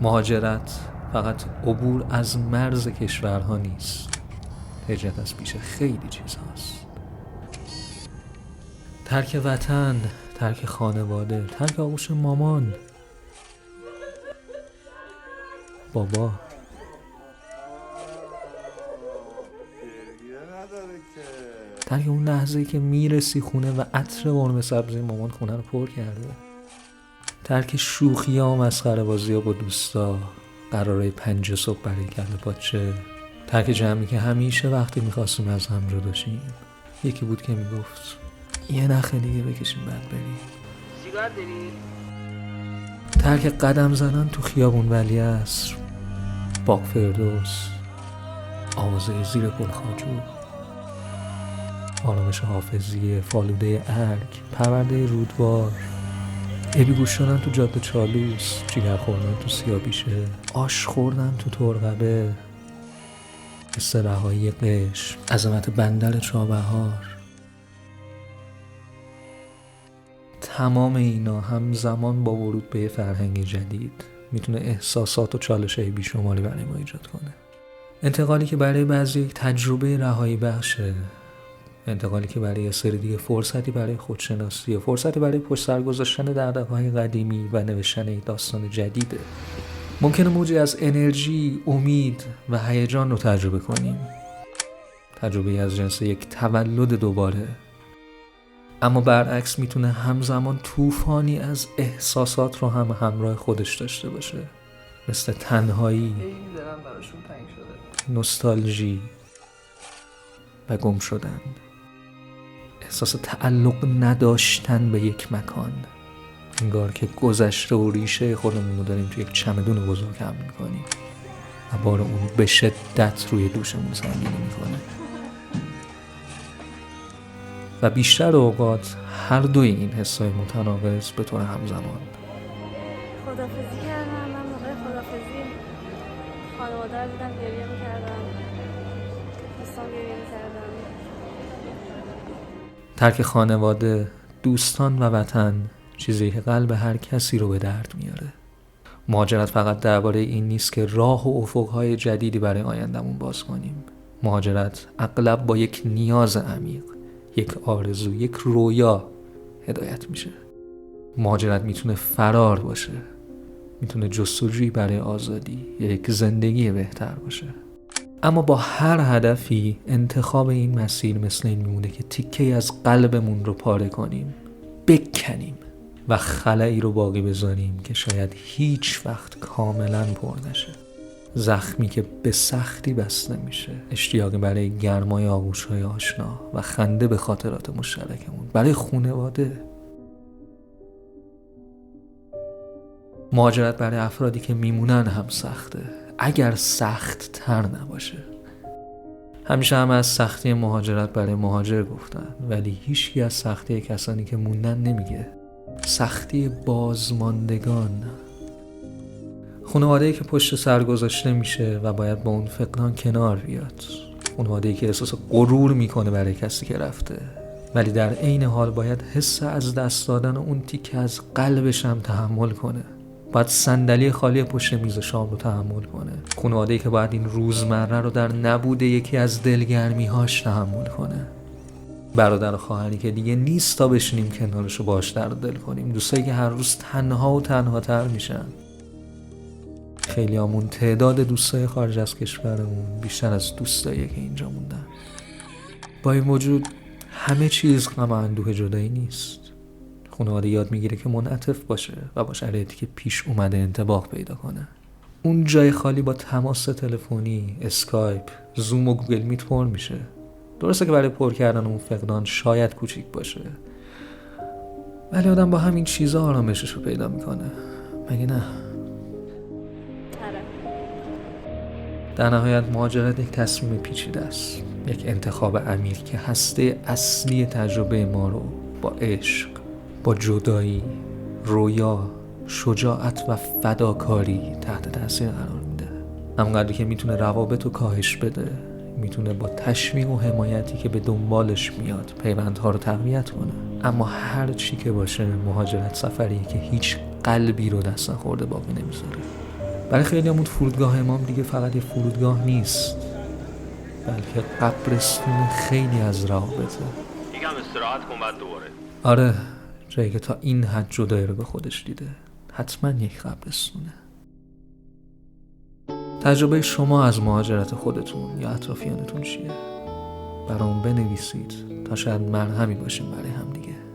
مهاجرت فقط عبور از مرز کشورها نیست، هجرت از پیش خیلی چیزهاست. ترک وطن، ترک خانواده، ترک آغوش مامان، بابا، ترک اون لحظه‌ای که میرسی خونه و عطر قرمه سبزی مامان خونه رو پر کرده، ترک شوخی‌ها و مسخره بازی‌ها با دوستا، قراره 5 صبح برای کله پاچه، ترک جمعی که همیشه وقتی می‌خواستیم از هم جدا شیم یکی بود که میگفت یه نخه دیگه بکشیم بعد بریم. سیگار داری؟ ترک قدم زدن تو خیابون ولیعصر، باغ فردوس، آوازه زیر پلخاجو، آرامش حافظیه، فالوده ارگ، پرونده رودبار، ابی گوش شدن تو جاده چالوس، جیگر خوردن تو سیابیشه، آش خوردن تو ترقبه، حس رهایی قشم، عظمت بندر چابهار. تمام اینا همزمان با ورود به یه فرهنگ جدید میتونه احساسات و چالش‌های بیشماری برای ما ایجاد کنه. انتقالی که برای بعضی تجربه رهایی بخشه، انتقالی که برای یه سری دیگه فرصتی برای خودشناسی و فرصتی برای پشت سر گذاشتن دغدغه‌های قدیمی و نوشتن یک داستان جدیده. ممکنه موجی از انرژی، امید و هیجان رو تجربه کنیم، تجربه از جنس یک تولد دوباره، اما برعکس میتونه همزمان طوفانی از احساسات رو هم همراه خودش داشته باشه، مثل تنهایی، نوستالژی و گم شدن، احساس تعلق نداشتن به یک مکان، انگار که گذشته و ریشه خودمون رو داریم توی یک چمدون بزرگ حمل می‌کنیم و بار اون به شدت روی دوشمون سنگینی می‌کنه و بیشتر اوقات هر دوی این حسای متناقض به طور همزمان. خدافزی کردم. من موقع خدافزی خانواده رو دیدم گریه می‌کردم، دوستان گریه می‌کردم. ترک خانواده، دوستان و وطن چیزی که قلب هر کسی رو به درد میاره. مهاجرت فقط درباره این نیست که راه و افق‌های جدیدی برای آیندمون باز کنیم. مهاجرت اغلب با یک نیاز عمیق، یک آرزو، یک رویا هدایت میشه. مهاجرت میتونه فرار باشه، میتونه جستجویی برای آزادی یا یک زندگی بهتر باشه. اما با هر هدفی انتخاب این مسیر مثل این میمونه که تیکه از قلبمون رو پاره کنیم، بکنیم و خلایی رو باقی بذاریم که شاید هیچ وقت کاملا پر نشه. زخمی که به سختی بسته میشه، اشتیاقی برای گرمای آغوش‌های آشنا و خنده به خاطرات مشترکمون، برای خانواده. مهاجرت برای افرادی که میمونن هم سخته، اگر سخت تر نباشه. همیشه هم از سختی مهاجرت برای مهاجر گفتن، ولی هیچکی از سختی کسانی که موندن نمیگه. سختی بازماندگان، خانواده‌ای که پشت سر گذاشته میشه و باید با اون فقدان کنار بیاد، خانواده‌ای که احساس غرور میکنه برای کسی که رفته، ولی در عین حال باید حس از دست دادن اون تیکه از قلبش هم تحمل کنه، باید صندلی خالی پشت میز شام رو تحمل کنه، خانواده‌ای که باید این روزمره رو در نبود یکی از دلگرمی‌هاش تحمل کنه، برادر و خواهری که دیگه نیست تا بشینیم کنارش و باش درد دل کنیم، دوستایی که هر روز تنها و تنها تر میشن. خیلیامون تعداد دوستای خارج از کشورمون بیشتر از دوستایی که اینجا موندن. با این وجود همه چیز غم و اندوه جدایی نیست. خانواده یاد میگیره که منعطف باشه و با شرایطی که پیش اومده انطباق پیدا کنه. اون جای خالی با تماس تلفنی، اسکایپ، زوم و گوگل میت پر میشه. درسته که برای پر کردن اون فقدان شاید کوچیک باشه، ولی آدم با همین چیزا آرامشش رو پیدا میکنه، مگه نه؟ در نهایت مهاجرت یک تصمیم پیچیده است، یک انتخاب عمیق که هسته اصلی تجربه ما رو با عشق، با جدایی، رویا، شجاعت و فداکاری تحت تاثیر قرار میده. همونقدری که میتونه روابط رو کاهش بده، میتونه با تشویق و حمایتی که به دنبالش میاد پیوندها رو تقویت کنه. اما هر چی که باشه، مهاجرت سفریه که هیچ قلبی رو دست نخورده باقی نمیذاره. برای خیلی همون فرودگاه امام دیگه فقط یه فرودگاه نیست، بلکه قبرستون خیلی از روابطه. یکم استراحت کن بعد دوباره. آره، جایی که تا این حد جدایی رو به خودش دیده، حتما یک قبرستونه. تجربه شما از مهاجرت خودتون یا اطرافیانتون چیه؟ برام بنویسید تا شاید مرهمی باشیم برای هم دیگه.